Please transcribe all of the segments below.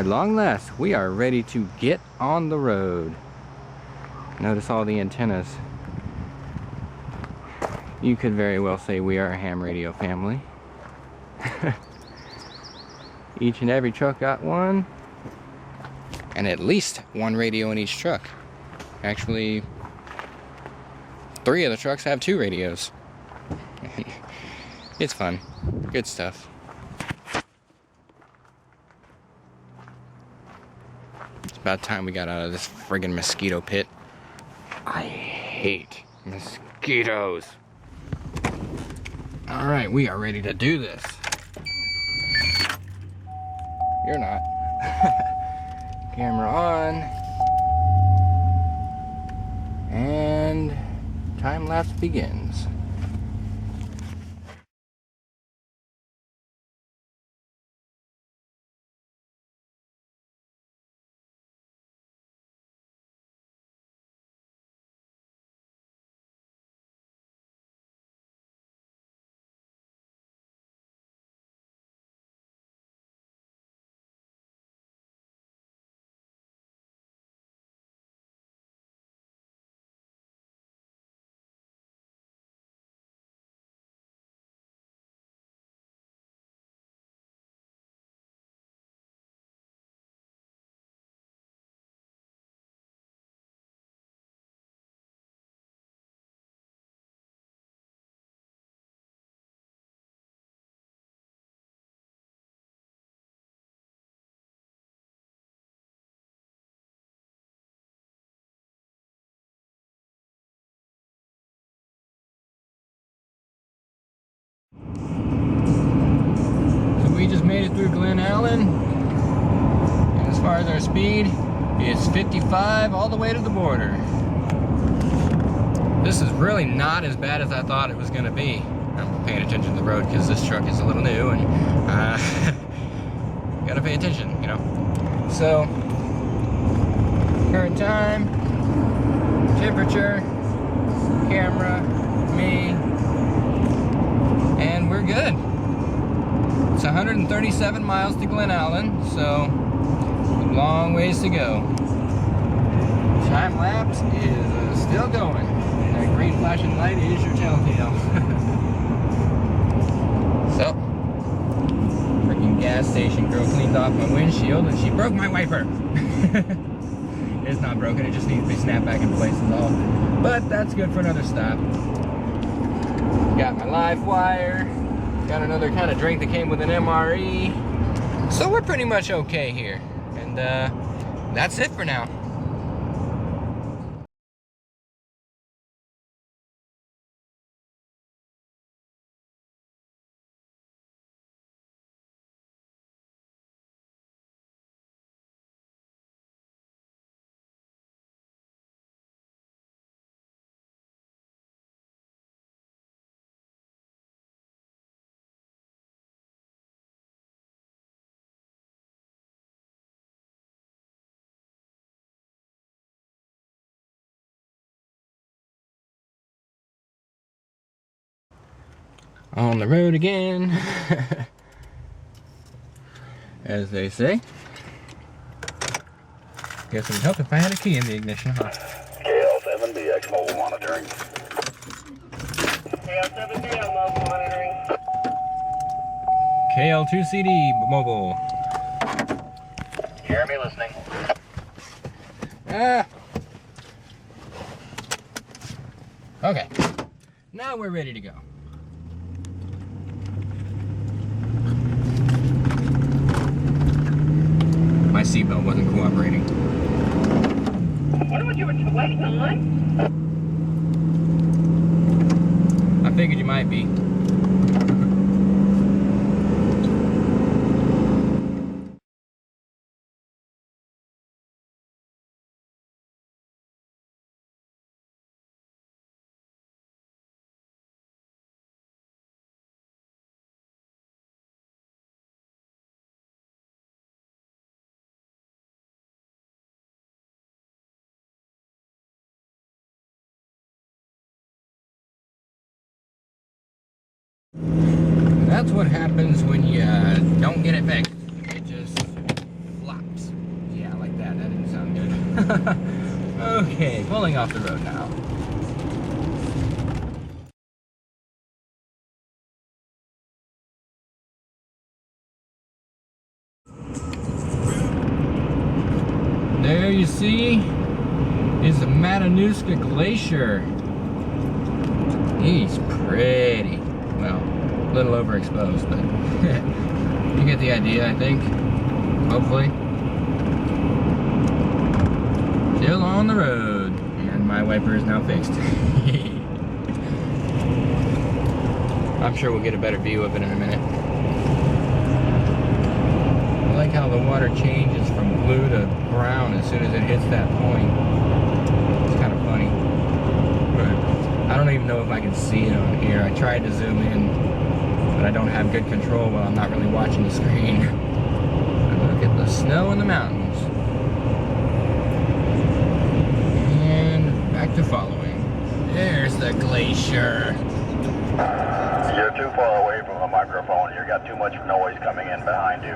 At long last, we are ready to get on the road. Notice all the antennas. You could very well say we are a ham radio family. Each and every truck got one. And at least one radio in each truck. Actually, 3 of the trucks have 2 radios. It's fun. Good stuff. It's about time we got out of this friggin' mosquito pit. I hate mosquitoes. Alright, we are ready to do this. You're not. Camera on. And time lapse begins. We just made it through Glen Allen, and as far as our speed, it's 55 all the way to the border. This is really not as bad as I thought it was going to be. I'm paying attention to the road because this truck is a little new, and gotta pay attention, you know. So, current time, temperature, camera, me, and we're good. It's 137 miles to Glen Allen, so a long ways to go. Time lapse is still going. That green flashing light is your telltale. So, freaking gas station girl cleaned off my windshield and she broke my wiper. It's not broken, it just needs to be snapped back in place is all. But that's good for another stop. Got my live wire. Got another kind of drink that came with an MRE. So we're pretty much okay here. And that's it for now. On the road again, as they say. Guess it would help if I had a key in the ignition, huh? KL7BX mobile monitoring. KL7BX mobile monitoring. KL2CD mobile. Jeremy listening. Okay, now we're ready to go. My seatbelt wasn't cooperating. What would you waiting on? I figured you might be. That's what happens when you don't get it fixed. It just flops. Okay, pulling off the road now. There you see is the Matanuska Glacier. He's pretty. Well, a little overexposed, but you get the idea, I think. Hopefully. Still on the road, and my wiper is now fixed. I'm sure we'll get a better view of it in a minute. I like how the water changes from blue to brown as soon as it hits that point. It's kind of funny. But I don't even know if I can see it on here. I tried to zoom in, but I don't have good control while I'm not really watching the screen. And look at the snow in the mountains. And back to following. There's the glacier. You're too far away from the microphone. You got too much noise coming in behind you.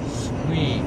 Sweet.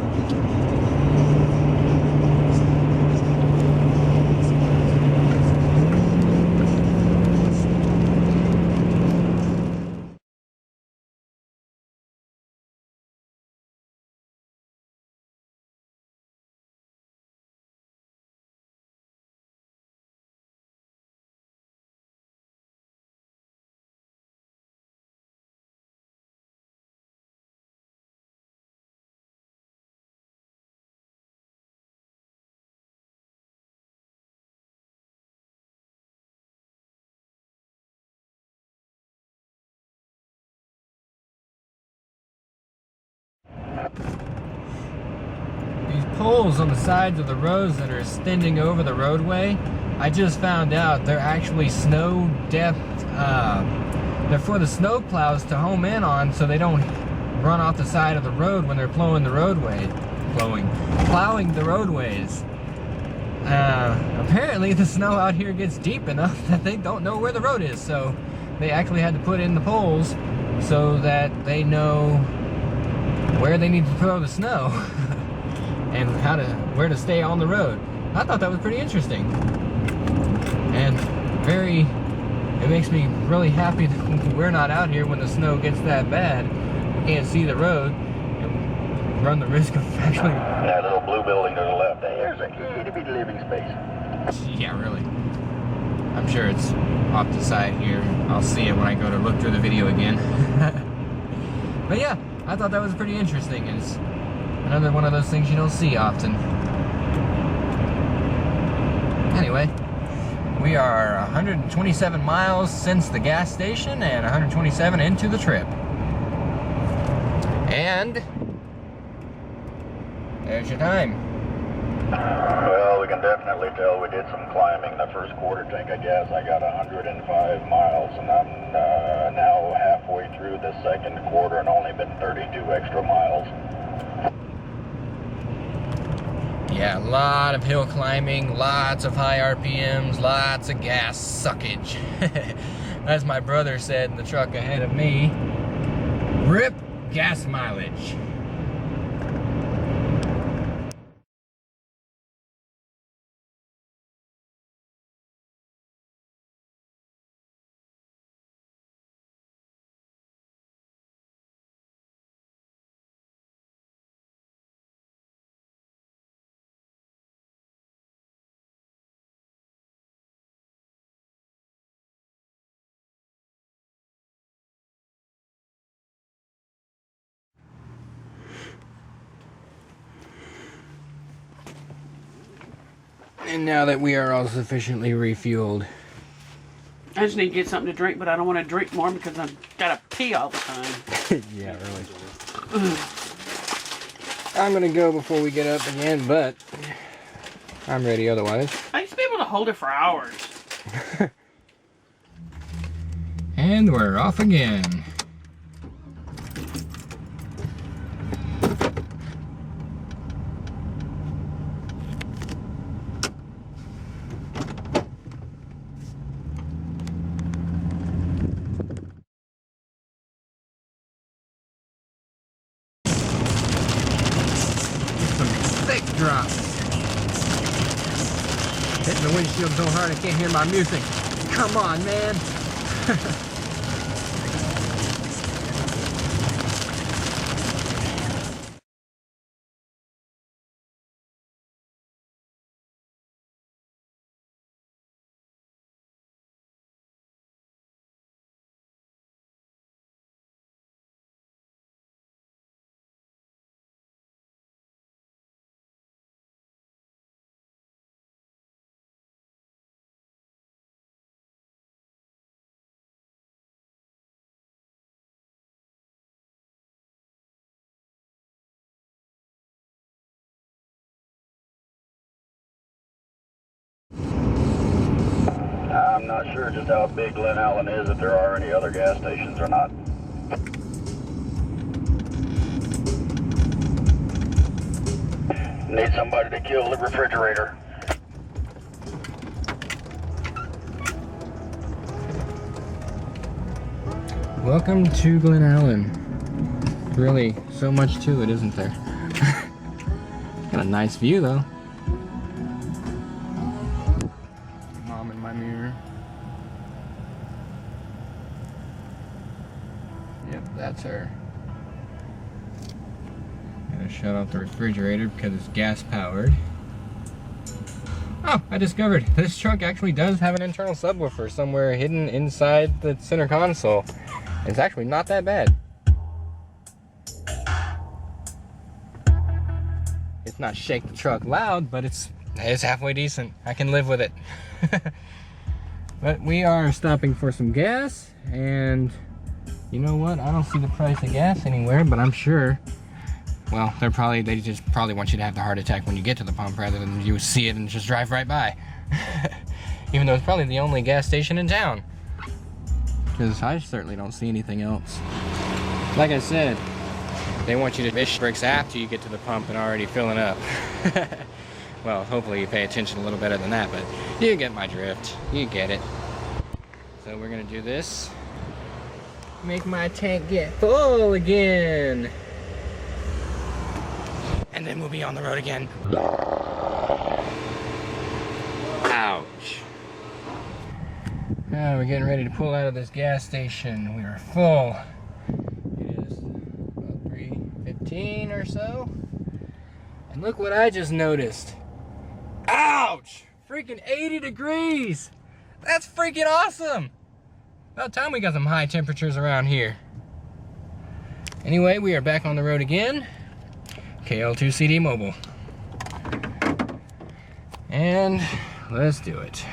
These poles on the sides of the roads that are extending over the roadway, I just found out they're actually snow depth. They're for the snow plows to home in on so they don't run off the side of the road when they're plowing the roadways. Apparently the snow out here gets deep enough that they don't know where the road is, so they actually had to put in the poles so that they know where they need to throw the snow and where to stay on the road. I thought that was pretty interesting, and it makes me really happy that we're not out here when the snow gets that bad. We can't see the road and run the risk of actually... That little blue building to the left, there's a itty bitty living space. Yeah, really. I'm sure it's off the side here. I'll see it when I go to look through the video again. But yeah, I thought that was pretty interesting. It's another one of those things you don't see often. Anyway, we are 127 miles since the gas station and 127 into the trip. And there's your time. Well, we can definitely tell we did some climbing. The first quarter tank of gas, I got 105 miles, and I'm now halfway through the second quarter and only been 32 extra miles. Yeah, a lot of hill climbing, lots of high RPMs, lots of gas suckage. As my brother said in the truck ahead of me, RIP gas mileage. And now that we are all sufficiently refueled. I just need to get something to drink, but I don't want to drink more because I've got to pee all the time. Yeah, really. I'm gonna go before we get up again, but I'm ready otherwise. I used to be able to hold it for hours. And we're off again. Thick drop. windshield so hard I can't hear my music. Come on, man. I'm not sure just how big Glen Allen is, if there are any other gas stations or not. Need somebody to kill the refrigerator. Welcome to Glen Allen. Really, so much to it, isn't there? Got a nice view though. Mom in my mirror. Yep, that's her. Gonna shut off the refrigerator because it's gas powered. Oh, I discovered this truck actually does have an internal subwoofer somewhere hidden inside the center console. It's actually not that bad. It's not shake the truck loud, but it's halfway decent. I can live with it. But we are stopping for some gas, and you know what? I don't see the price of gas anywhere, but I'm sure. Well, they just probably want you to have the heart attack when you get to the pump rather than you see it and just drive right by. Even though it's probably the only gas station in town. Because I certainly don't see anything else. Like I said, they want you to fish bricks after you get to the pump and already filling up. Well, hopefully you pay attention a little better than that, but you get my drift. You get it. So we're gonna do this. Make my tank get full again. And then we'll be on the road again. Ouch. We're getting ready to pull out of this gas station. We are full. It is about 3:15 or so. And look what I just noticed. Ouch! Freaking 80 degrees! That's freaking awesome! About time we got some high temperatures around here. Anyway, we are back on the road again. KL2CD Mobile. And let's do it.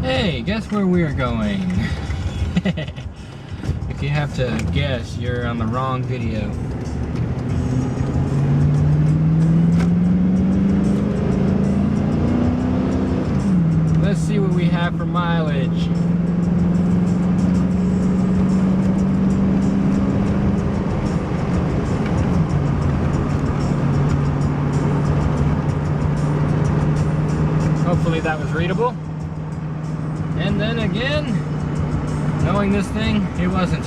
Hey, guess where we're going? If you have to guess, you're on the wrong video. Let's see what we have for mileage. Hopefully that was readable. And then again, knowing this thing, it wasn't.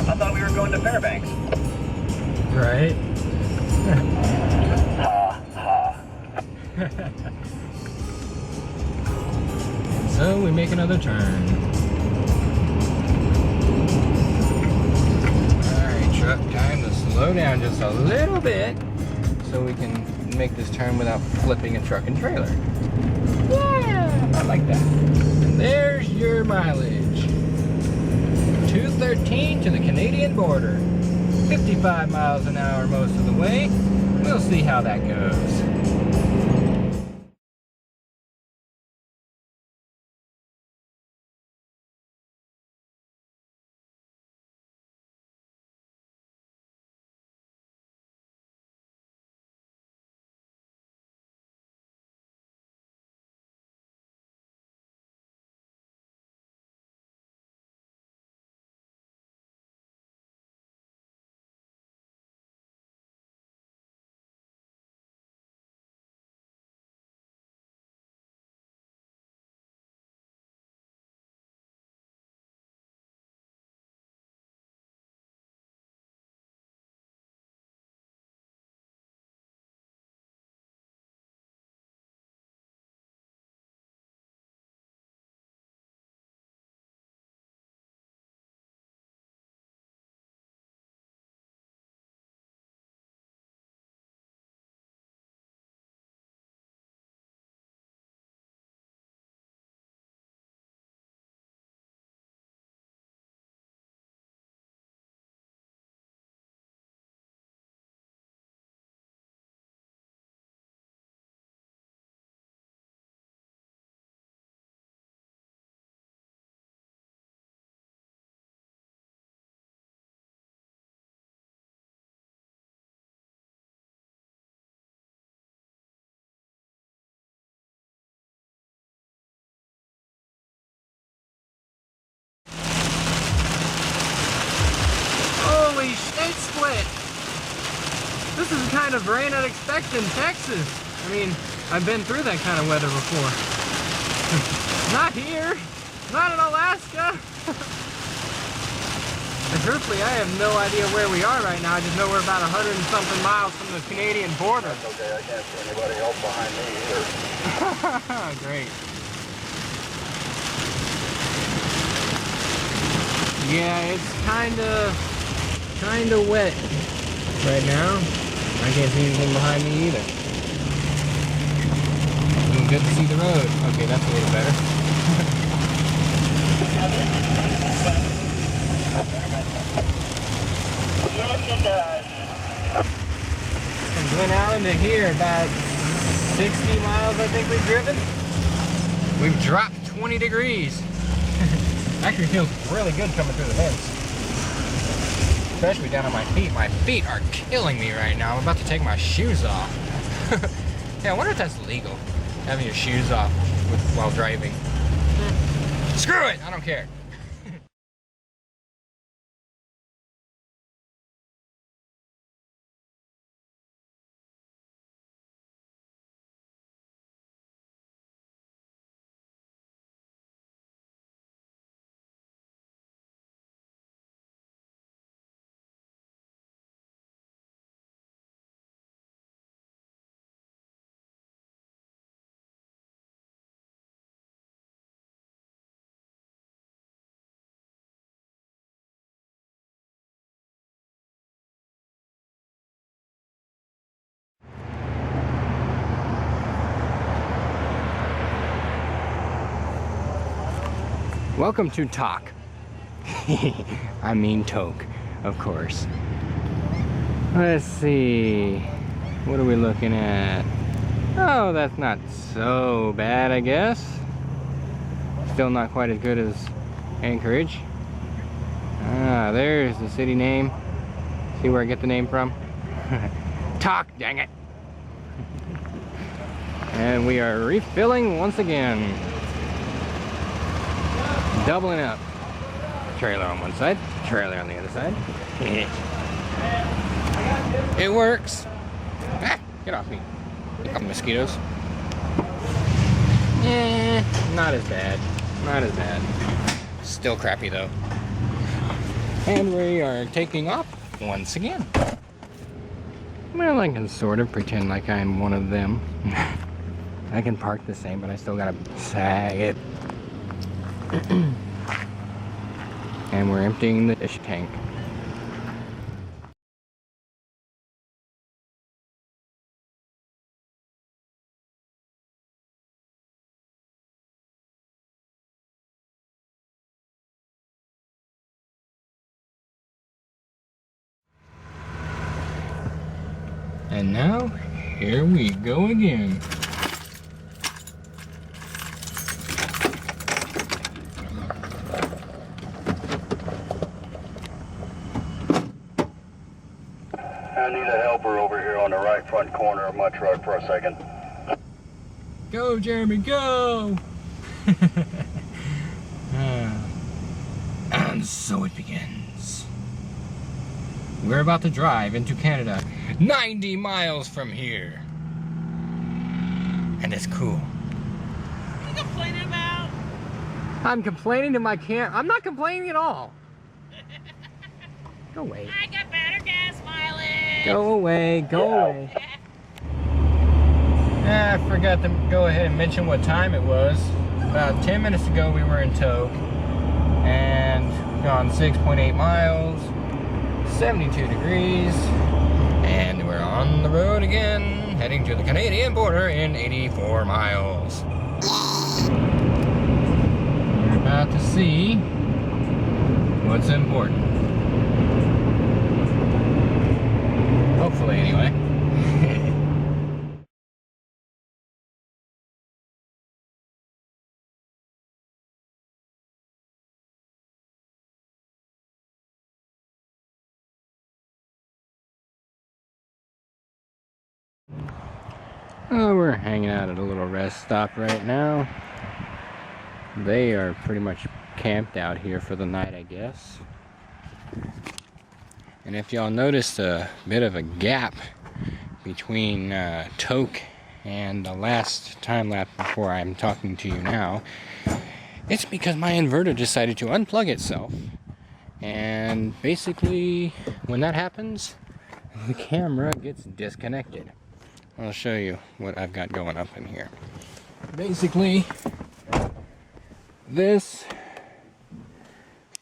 I thought we were going to Fairbanks. Right? Ha ha. So we make another turn. Alright, truck, time to slow down just a little bit so we can make this turn without flipping a truck and trailer. Yeah, I like that. And there's your mileage. 213 to the Canadian border. 55 miles an hour most of the way. We'll see how that goes. This is the kind of rain I'd expect in Texas. I mean, I've been through that kind of weather before. Not here. Not in Alaska. And truthfully, I have no idea where we are right now. I just know we're about 100 and something miles from the Canadian border. That's okay, I can't see anybody else behind me either. Great. Yeah, it's kinda wet right now. I can't see anything behind me either. It's good to see the road. Okay, that's a little better. From Glen Allen to here, about 60 miles I think we've driven. We've dropped 20 degrees. Actually feels really good coming through the vents. Especially down on my feet. My feet are killing me right now. I'm about to take my shoes off. Yeah, I wonder if that's legal, having your shoes off while driving. Screw it, I don't care. Welcome to Talk. I mean Toke, of course. Let's see. What are we looking at? Oh, that's not so bad, I guess. Still not quite as good as Anchorage. Ah, there's the city name. See where I get the name from? Talk, dang it. And we are refilling once again. Doubling up. Trailer on one side, trailer on the other side. It works. Ah, get off me. A couple mosquitoes. Not as bad. Not as bad. Still crappy though. And we are taking off once again. Well, I can sort of pretend like I'm one of them. I can park the same, but I still gotta sag it. And we're emptying the fish tank. And now, here we go again. I need a helper over here on the right front corner of my truck for a second. Go, Jeremy, go! And so it begins. We're about to drive into Canada, 90 miles from here. And it's cool. What are you complaining about? I'm complaining to my camp. I'm not complaining at all. Go away. I got better gas mileage. Go away, go away. I forgot to go ahead and mention what time it was. About 10 minutes ago we were in Toke and gone 6.8 miles, 72 degrees, and we're on the road again, heading to the Canadian border in 84 miles. We're about to see what's important. Hopefully, anyway. Oh, we're hanging out at a little rest stop right now. They are pretty much camped out here for the night, I guess. And if y'all noticed a bit of a gap between Toke and the last time lapse before I'm talking to you now, it's because my inverter decided to unplug itself. And basically, when that happens, the camera gets disconnected. I'll show you what I've got going up in here. Basically, this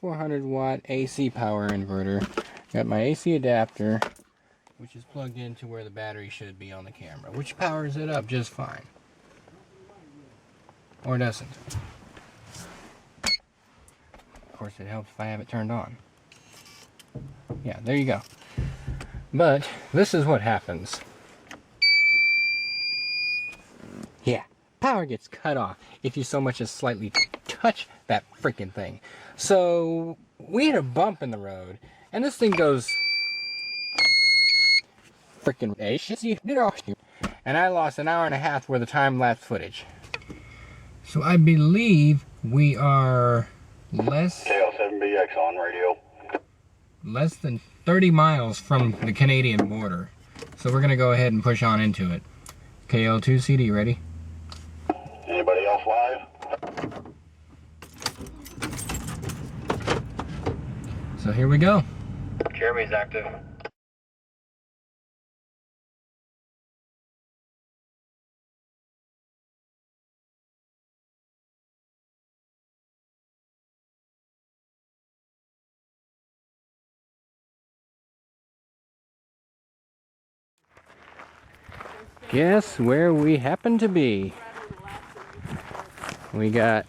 400 watt AC power inverter got my AC adapter, which is plugged into where the battery should be on the camera, which powers it up just fine. Or doesn't. Of course, it helps if I have it turned on. Yeah, there you go. But this is what happens. Yeah, power gets cut off if you so much as slightly touch that freaking thing. So we had a bump in the road, and this thing goes freaking and I lost an hour and a half worth of time-lapse footage. So I believe we are less KL7BX on radio. Less than 30 miles from the Canadian border. So we're gonna go ahead and push on into it. KL2CD, ready? Anybody else live? So here we go. Jeremy's active. Guess where we happen to be. We got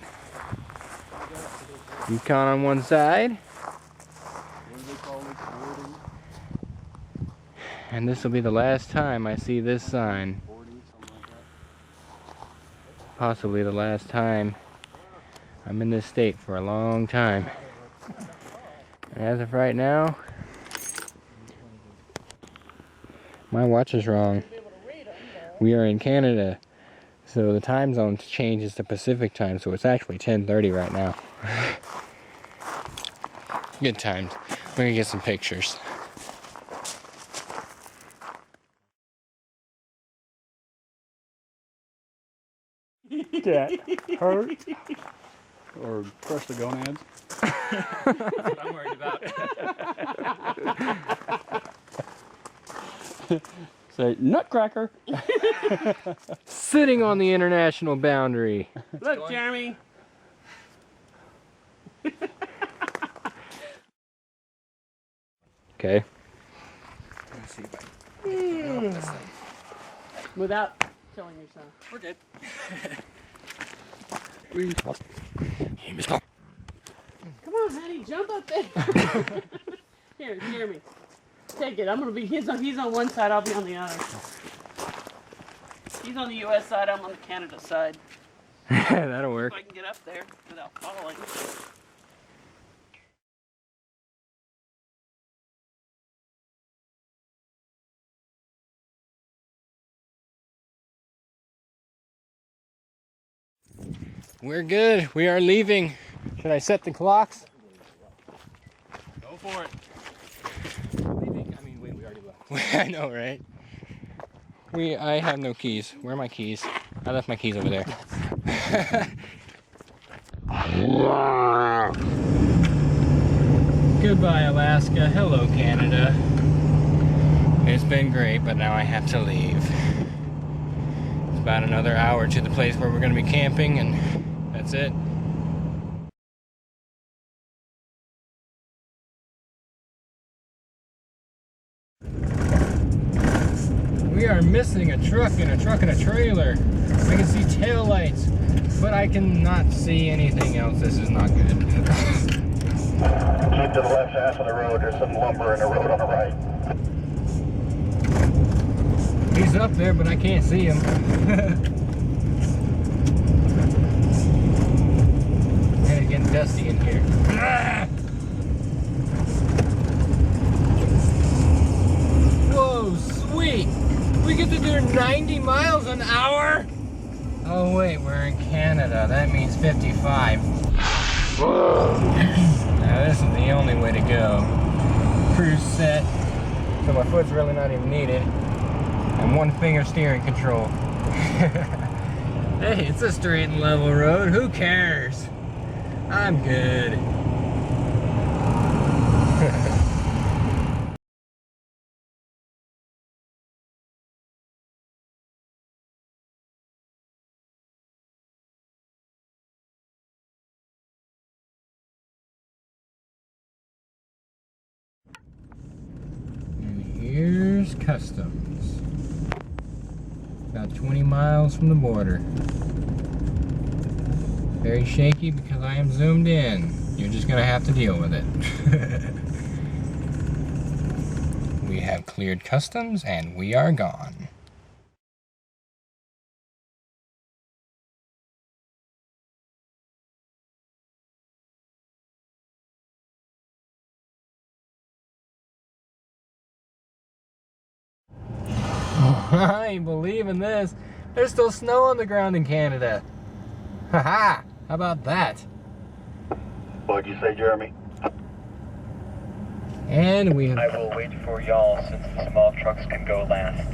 Yukon on one side. And this will be the last time I see this sign. Possibly the last time I'm in this state for a long time. And as of right now, my watch is wrong. We are in Canada, so the time zone changes to Pacific time, so it's actually 10:30 right now. Good times. We're gonna get some pictures. Cat hurt or crush the gonads. That's what I'm worried about. Say nutcracker. Sitting on the international boundary. Look, Jeremy. Okay. Let's see if I can get this thing. Without killing yourself. We're good. Come on, honey, jump up there. Here, Jeremy. Take it. I'm gonna be. He's on one side. I'll be on the other. He's on the U.S. side. I'm on the Canada side. That'll work. If I can get up there without falling. We're good. We are leaving. Should I set the clocks? Go for it. Leaving. I mean, wait, we already left. I know, right? I have no keys. Where are my keys? I left my keys over there. Goodbye, Alaska. Hello, Canada. It's been great, but now I have to leave. It's about another hour to the place where we're going to be camping, and that's it. We are missing a truck and a trailer. I can see tail lights, but I cannot see anything else. This is not good. Keep to the left half of the road. There's some lumber in the road on the right. He's up there, but I can't see him. And it's getting dusty in here. Whoa, sweet! We get to do 90 miles an hour? Oh wait, we're in Canada. That means 55. Now this is the only way to go. Cruise set. So my foot's really not even needed. I'm and one finger steering control. Hey, it's a straight and level road. Who cares? I'm good. Here's Customs. About 20 miles from the border. Very shaky because I am zoomed in. You're just gonna have to deal with it. We have cleared Customs and we are gone. I ain't believing this. There's still snow on the ground in Canada. Haha! How about that? What'd you say, Jeremy? And we have... I will wait for y'all since the small trucks can go last.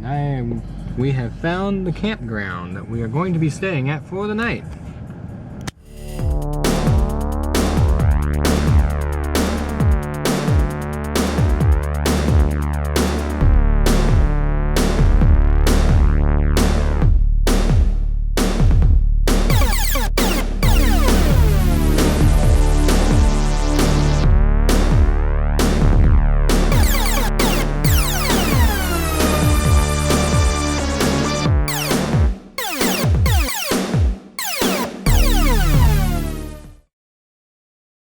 And we have found the campground that we are going to be staying at for the night.